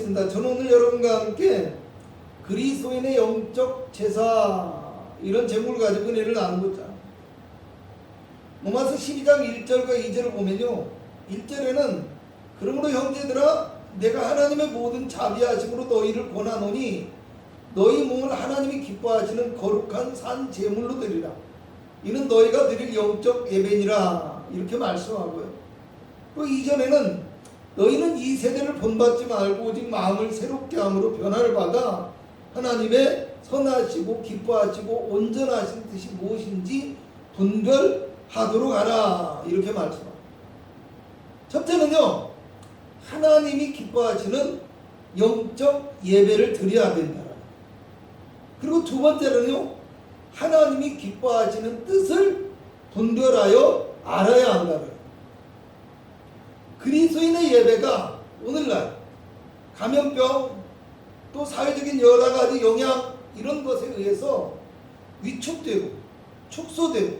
하겠습니다. 저는 오늘 여러분과 함께 그리스도인의 영적 제사 이런 제목을 가지고 은혜를 나누고자 로마서 12장 1절과 2절을 보면요, 1절에는 그러므로 형제들아 내가 하나님의 모든 자비하심으로 너희를 권하노니 너희 몸을 하나님이 기뻐하시는 거룩한 산 제물로 드리라. 이는 너희가 드릴 영적 예배니라. 이렇게 말씀하고요. 또 2절에는 너희는 이 세대를 본받지 말고 오직 마음을 새롭게 함으로 변화를 받아 하나님의 선하시고 기뻐하시고 온전하신 뜻이 무엇인지 분별하도록 하라. 이렇게 말씀합니다. 첫째는요, 하나님이 기뻐하시는 영적 예배를 드려야 된다. 그리고 두 번째는요, 하나님이 기뻐하시는 뜻을 분별하여 알아야 한다. 그리스도인의 예배가 오늘날 감염병 또 사회적인 여러 가지 영향 이런 것에 의해서 위축되고 축소되고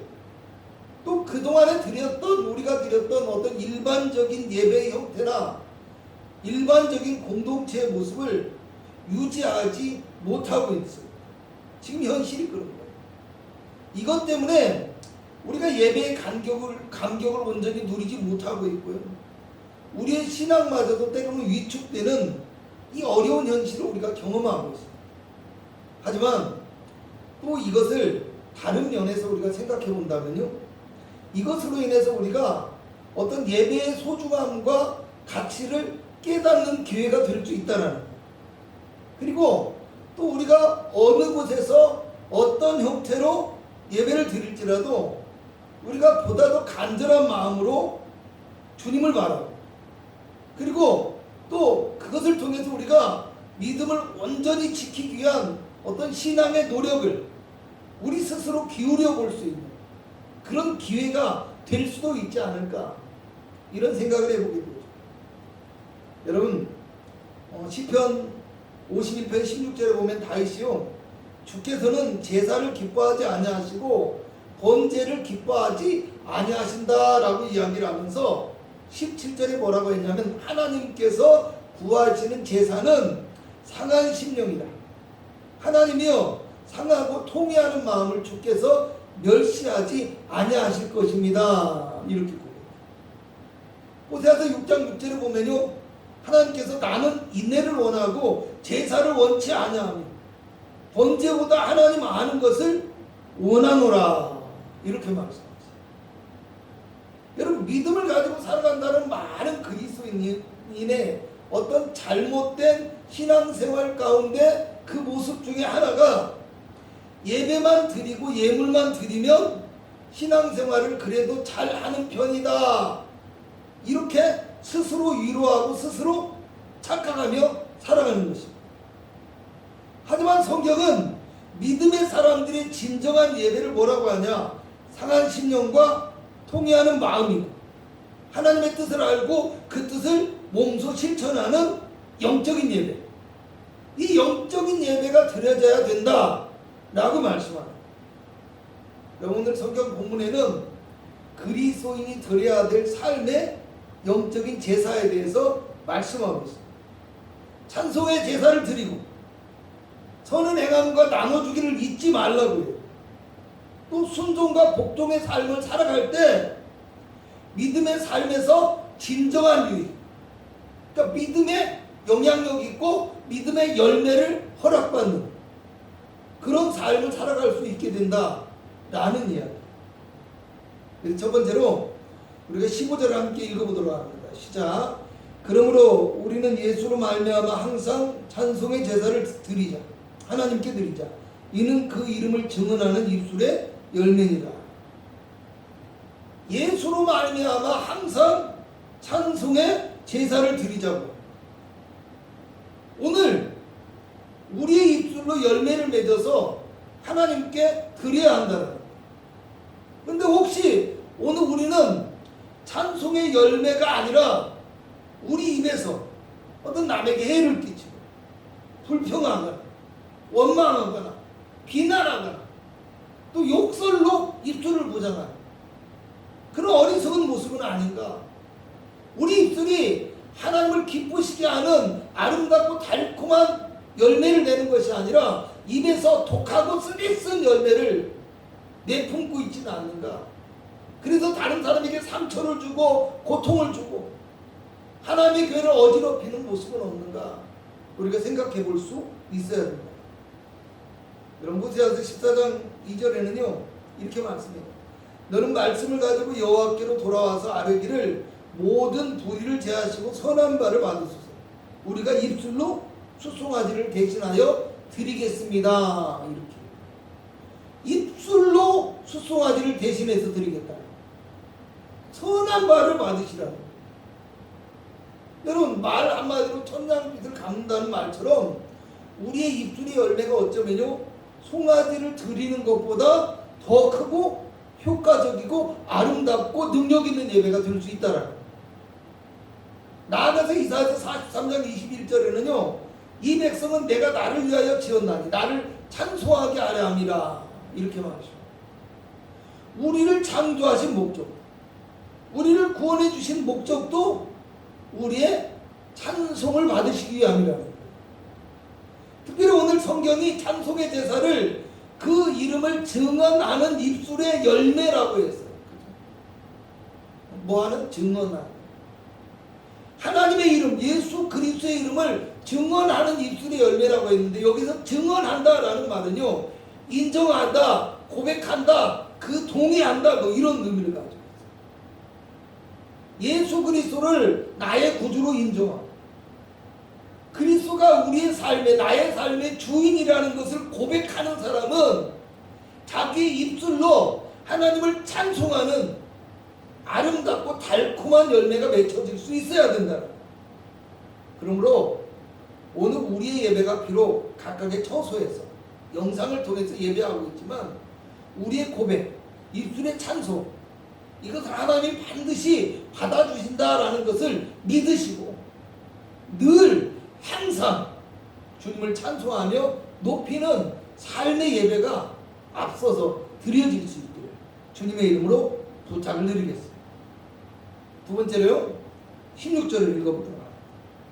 또 그동안에 우리가 드렸던 어떤 일반적인 예배의 형태나 일반적인 공동체의 모습을 유지하지 못하고 있어요. 지금 현실이 그런 거예요. 이것 때문에 우리가 예배의 감격을 온전히 누리지 못하고 있고요. 우리의 신앙마저도 때로는 위축되는 이 어려운 현실을 우리가 경험하고 있습니다. 하지만 또 이것을 다른 면에서 우리가 생각해 본다면요, 이것으로 인해서 우리가 어떤 예배의 소중함과 가치를 깨닫는 기회가 될 수 있다는 거예요. 그리고 또 우리가 어느 곳에서 어떤 형태로 예배를 드릴지라도 우리가 보다 더 간절한 마음으로 주님을 바라고, 그리고 또 그것을 통해서 우리가 믿음을 온전히 지키기 위한 어떤 신앙의 노력을 우리 스스로 기울여 볼 수 있는 그런 기회가 될 수도 있지 않을까, 이런 생각을 해보게 되죠. 여러분, 시편 51편 16절에 보면 다윗이요, 주께서는 제사를 기뻐하지 아니하시고 번제를 기뻐하지 아니하신다라고 이야기를 하면서 17절에 뭐라고 했냐면 하나님께서 구하시는 제사는 상한 심령이다. 하나님이요, 상하고 통회하는 마음을 주께서 멸시하지 아니하실 것입니다. 이렇게 고백해요. 호세아서 6장 6절에 보면요, 하나님께서 나는 인내를 원하고 제사를 원치 아니하며 번제보다 하나님 아는 것을 원하노라. 이렇게 말씀하셨어요. 여러분, 믿음을 가지고 살아간다는 많은 그리스도인의 어떤 잘못된 신앙생활 가운데 그 모습 중에 하나가 예배만 드리고 예물만 드리면 신앙생활을 그래도 잘하는 편이다, 이렇게 스스로 위로하고 스스로 착각하며 살아가는 것입니다. 하지만 성경은 믿음의 사람들의 진정한 예배를 뭐라고 하냐, 상한 심령과 통회하는 마음이고 하나님의 뜻을 알고 그 뜻을 몸소 실천하는 영적인 예배, 이 영적인 예배가 드려져야 된다 라고 말씀합니다. 오늘 성경 본문에는 그리스도인이 드려야 될 삶의 영적인 제사에 대해서 말씀하고 있습니다. 찬송의 제사를 드리고 선은 행함과 나눠주기를 잊지 말라고 해요. 또 순종과 복종의 삶을 살아갈 때 믿음의 삶에서 진정한 유익, 그러니까 믿음의 영향력이 있고 믿음의 열매를 허락받는 그런 삶을 살아갈 수 있게 된다라는 이야기. 그래서 첫 번째로 우리가 15절을 함께 읽어보도록 합니다. 시작. 그러므로 우리는 예수로 말미암아 항상 찬송의 제사를 드리자. 하나님께 드리자. 이는 그 이름을 증언하는 입술의 열매니라. 예수로 말미암아 항상 찬송의 제사를 드리자고. 오늘 우리의 입술로 열매를 맺어서 하나님께 드려야 한다는 거예요. 그런데 혹시 오늘 우리는 찬송의 열매가 아니라 우리 입에서 어떤 남에게 해를 끼치고 불평하거나 원망하거나 비난하거나 또 욕설로 입술을 보장하는 그런 어리석은 모습은 아닌가. 우리 입술이 하나님을 기쁘시게 하는 아름답고 달콤한 열매를 내는 것이 아니라 입에서 독하고 쓰레쓴 열매를 내품고 있지는 않는가. 그래서 다른 사람에게 상처를 주고 고통을 주고 하나님의 교회를 어지럽히는 모습은 없는가, 우리가 생각해 볼 수 있어야 됩니다. 여러분, 호세아서 14장 2절에는요 이렇게 말씀해요. 너는 말씀을 가지고 여호와께로 돌아와서 아뢰기를 모든 불의를 제하시고 선한 바를 받으소서. 우리가 입술로 수송아지를 대신하여 드리겠습니다. 이렇게 입술로 수송아지를 대신해서 드리겠다. 선한 바를 받으시라는 거예요. 여러분, 말 한마디로 천냥빛을 갚는다는 말처럼 우리의 입술의 열매가 어쩌면요 송아지를 드리는 것보다 더 크고 효과적이고 아름답고 능력 있는 예배가 될 수 있다라는 거예요. 나아가서 이사야서 43장 21절에는요 이 백성은 내가 나를 위하여 지었나니 나를 찬송하게 하려 함이라 이렇게 말하죠. 우리를 창조하신 목적, 우리를 구원해 주신 목적도 우리의 찬송을 받으시기 위함이라는 거예요. 특별히 오늘 성경이 찬송의 제사를 그 이름을 증언하는 입술의 열매라고 했어요. 뭐하는? 증언하는. 하나님의 이름, 예수 그리스도의 이름을 증언하는 입술의 열매라고 했는데 여기서 증언한다라는 말은요 인정한다, 고백한다, 그 동의한다, 뭐 이런 의미를 가지고 있어요. 예수 그리스도를 나의 구주로 인정하고 그리스도가 우리의 삶에, 나의 삶의 주인이라는 것을 고백하는 사람은 자기 입술로 하나님을 찬송하는 아름답고 달콤한 열매가 맺혀질 수 있어야 된다. 그러므로 오늘 우리의 예배가 비록 각각의 처소에서 영상을 통해서 예배하고 있지만 우리의 고백, 입술의 찬송, 이것을 하나님이 반드시 받아주신다라는 것을 믿으시고 늘 항상 주님을 찬송하며 높이는 삶의 예배가 앞서서 드려질 수 있기를 주님의 이름으로 부탁을 드리겠습니다. 두 번째로요 16절을 읽어보도록 합니다.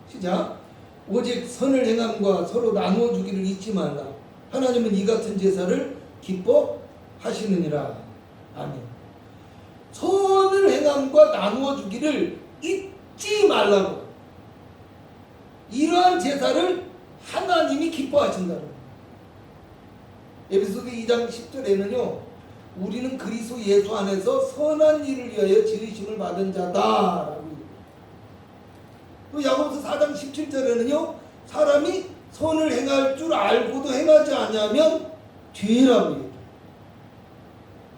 시작. 오직 선을 행함과 서로 나누어 주기를 잊지 말라. 하나님은 이 같은 제사를 기뻐하시느니라. 아멘. 선을 행함과 나누어 주기를 잊지 말라고. 이러한 제사를 하나님이 기뻐하신다는 거예요. 에베소서 2장 10절에는요 우리는 그리스도 예수 안에서 선한 일을 위하여 지으심을 받은 자다라고. 또 야고보서 4장 17절에는요 사람이 선을 행할 줄 알고도 행하지 아니하면 죄라고 얘기해요.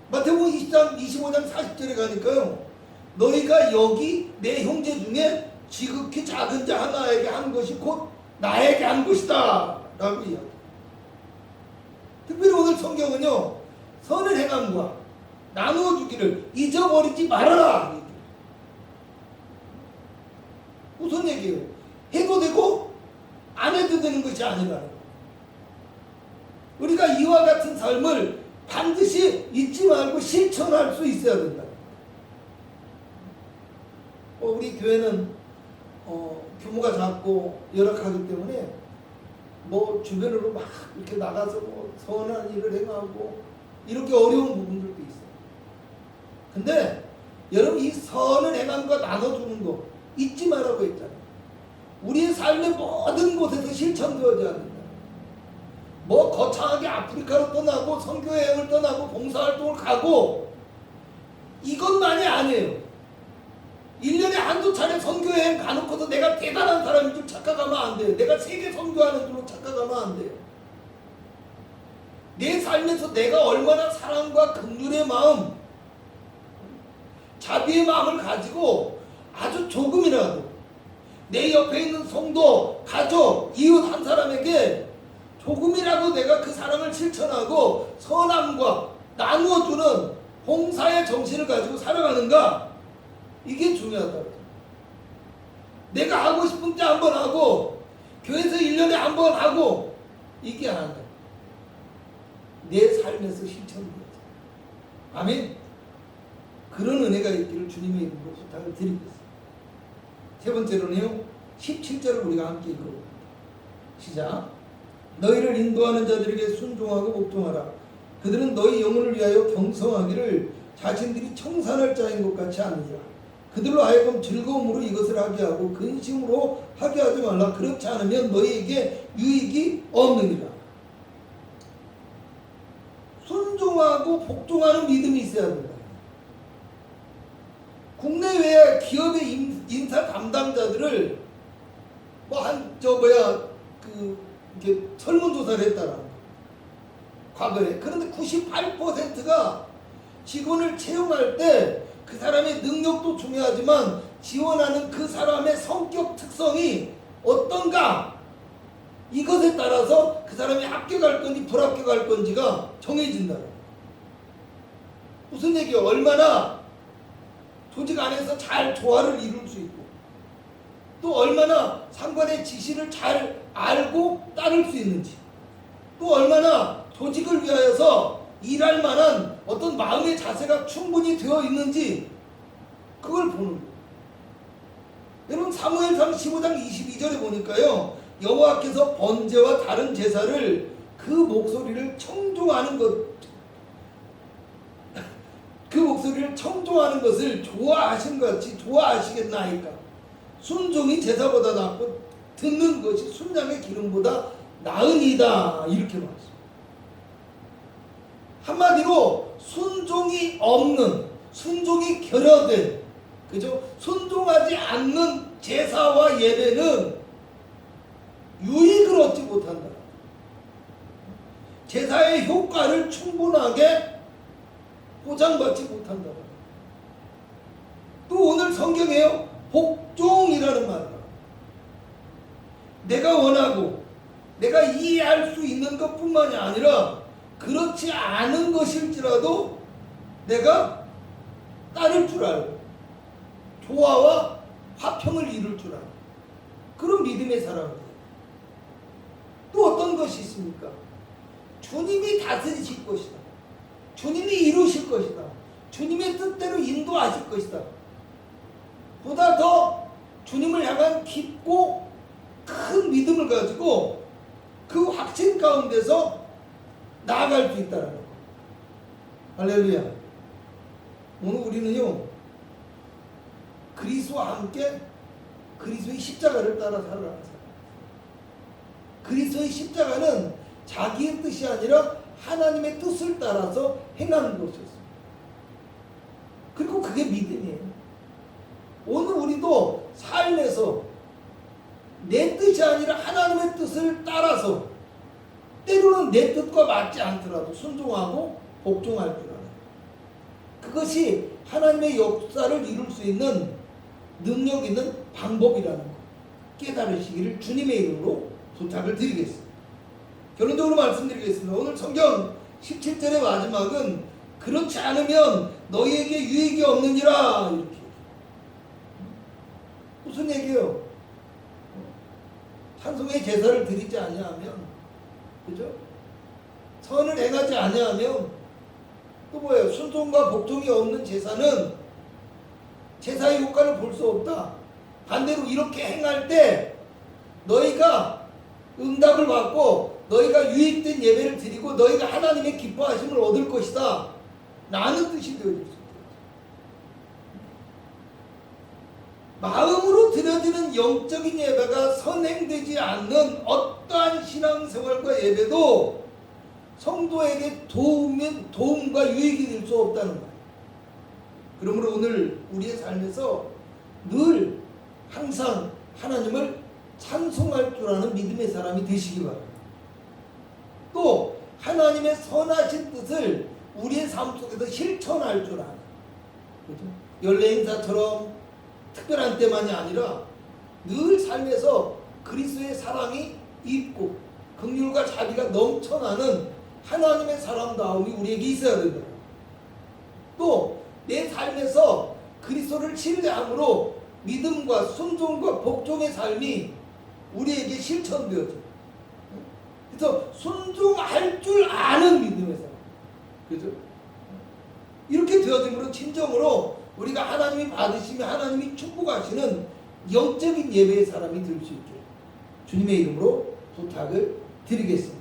마태복음 25장 40절에 가니까요 너희가 여기 내 형제 중에 지극히 작은 자 하나에게 한 것이 곧 나에게 한 것이다 라고 이야기해요. 특별히 오늘 성경은요 선을 행함과 나누어 주기를 잊어버리지 말아라. 무슨 얘기예요? 해도 되고 안 해도 되는 것이 아니라 우리가 이와 같은 삶을 반드시 잊지 말고 실천할 수 있어야 된다. 우리 교회는 규모가 작고 열악하기 때문에 뭐 주변으로 막 이렇게 나가서 뭐 선한 일을 행하고 이렇게 어려운 부분들도 있어요. 근데 여러분 이 선을 행함과 나눠주는 거 잊지 말라고 했잖아요. 우리의 삶의 모든 곳에서 실천되어져야 된다. 뭐 거창하게 아프리카로 떠나고 선교여행을 떠나고 봉사활동을 가고 이것만이 아니에요. 1년에 한두 차례 선교여행 가놓고서 내가 대단한 사람인 줄 착각하면 안 돼요. 내가 세계 선교하는 줄로 착각하면 안 돼요. 내 삶에서 내가 얼마나 사랑과 긍휼의 마음, 자비의 마음을 가지고 아주 조금이라도 내 옆에 있는 성도, 가족, 이웃 한 사람에게 조금이라도 내가 그 사랑을 실천하고 선함과 나누어주는 봉사의 정신을 가지고 살아가는가? 이게 중요하다. 내가 하고 싶은 때 한 번 하고 교회에서 1년에 한 번 하고 이게 아니야. 내 삶에서 실천되어져. 아멘. 그런 은혜가 있기를 주님의 이름으로 부탁을 드리겠습니다. 세 번째로는요, 17절을 우리가 함께 읽어봅니다. 시작. 너희를 인도하는 자들에게 순종하고 복종하라. 그들은 너희 영혼을 위하여 경성하기를 자신들이 청산할 자인 것 같이 아니라 그들로 하여금 즐거움으로 이것을 하게 하고 근심으로 하게 하지 말라. 그렇지 않으면 너희에게 유익이 없느니라. 순종하고 복종하는 믿음이 있어야 된다. 국내외 기업의 인사 담당자들을 이렇게 설문조사를 했다라. 과거에. 그런데 98%가 직원을 채용할 때 그 사람의 능력도 중요하지만 지원하는 그 사람의 성격 특성이 어떤가, 이것에 따라서 그 사람이 합격할 건지 불합격할 건지가 정해진다. 무슨 얘기예요? 얼마나 조직 안에서 잘 조화를 이룰 수 있고, 또 얼마나 상관의 지시를 잘 알고 따를 수 있는지, 또 얼마나 조직을 위하여서 일할 만한 어떤 마음의 자세가 충분히 되어 있는지, 그걸 보는 거예요. 여러분, 사무엘상 15장 22절에 보니까요, 여호와께서 번제와 다른 제사를 그 목소리를 청종하는 것을 좋아하신 것 같이 좋아하시겠나이까. 순종이 제사보다 낫고 듣는 것이 순양의 기름보다 나으니이다. 이렇게 말했어요. 한마디로 순종이 없는, 순종이 결여된, 그죠? 순종하지 않는 제사와 예배는 유익을 얻지 못한다. 제사의 효과를 충분하게 보장받지 못한다. 또 오늘 성경에요, 복종이라는 말을, 내가 원하고 내가 이해할 수 있는 것뿐만이 아니라 그렇지 않은 것일지라도 내가 따를 줄 알고 조화와 화평을 이룰 줄 알고 그런 믿음의 사람들. 또 어떤 것이 있습니까? 주님이 다스리실 것이다. 주님이 이루실 것이다. 주님의 뜻대로 인도하실 것이다. 보다 더 주님을 향한 깊고 큰 믿음을 가지고 그 확신 가운데서 나아갈 수 있다는 거. 할렐루야. 오늘 우리는요, 그리스도와 함께 그리스도의 십자가를 따라 살아가는 사람. 그리스도의 십자가는 자기의 뜻이 아니라 하나님의 뜻을 따라서 행하는 것이었습니다. 그리고 그게 믿음이에요. 오늘 우리도 삶에서 내 뜻이 아니라 하나님의 뜻을 따라서, 때로는 내 뜻과 맞지 않더라도 순종하고 복종할 줄 알아요. 그것이 하나님의 역사를 이룰 수 있는 능력 있는 방법이라는 것, 깨달으시기를 주님의 이름으로 부탁을 드리겠습니다. 결론적으로 말씀드리겠습니다. 오늘 성경 17절의 마지막은 그렇지 않으면 너희에게 유익이 없느니라, 이렇게. 무슨 얘기예요? 찬송의 제사를 드리지 아니하면, 그죠? 선을 행하지 아니하면, 또 뭐예요? 순종과 복종이 없는 제사는 제사의 효과를 볼 수 없다. 반대로 이렇게 행할 때 너희가 응답을 받고 너희가 유익된 예배를 드리고 너희가 하나님의 기뻐하심을 얻을 것이다 라는 뜻이 되어질 수 있다. 마음으로 드려지는 영적인 예배가 선행되지 않는 어떠한 신앙생활과 예배도 성도에게 도움과 유익이 될 수 없다는 거예요. 그러므로 오늘 우리의 삶에서 늘 항상 하나님을 찬송할 줄 아는 믿음의 사람이 되시기 바랍니다. 또 하나님의 선하신 뜻을 우리의 삶 속에서 실천할 줄 아는, 그렇죠? 연례 행사처럼 특별한 때만이 아니라 늘 삶에서 그리스도의 사랑이 있고 긍휼과 자비가 넘쳐나는 하나님의 사람다움이 우리에게 있어야 된다. 또 내 삶에서 그리스도를 신뢰함으로 믿음과 순종과 복종의 삶이 우리에게 실천되어져. 그래서 순종할 줄 아는 믿음의 사람, 그죠? 이렇게 되어짐으로 진정으로 우리가 하나님이 받으시며 하나님이 축복하시는 영적인 예배의 사람이 될 수 있게 주님의 이름으로 부탁을 드리겠습니다.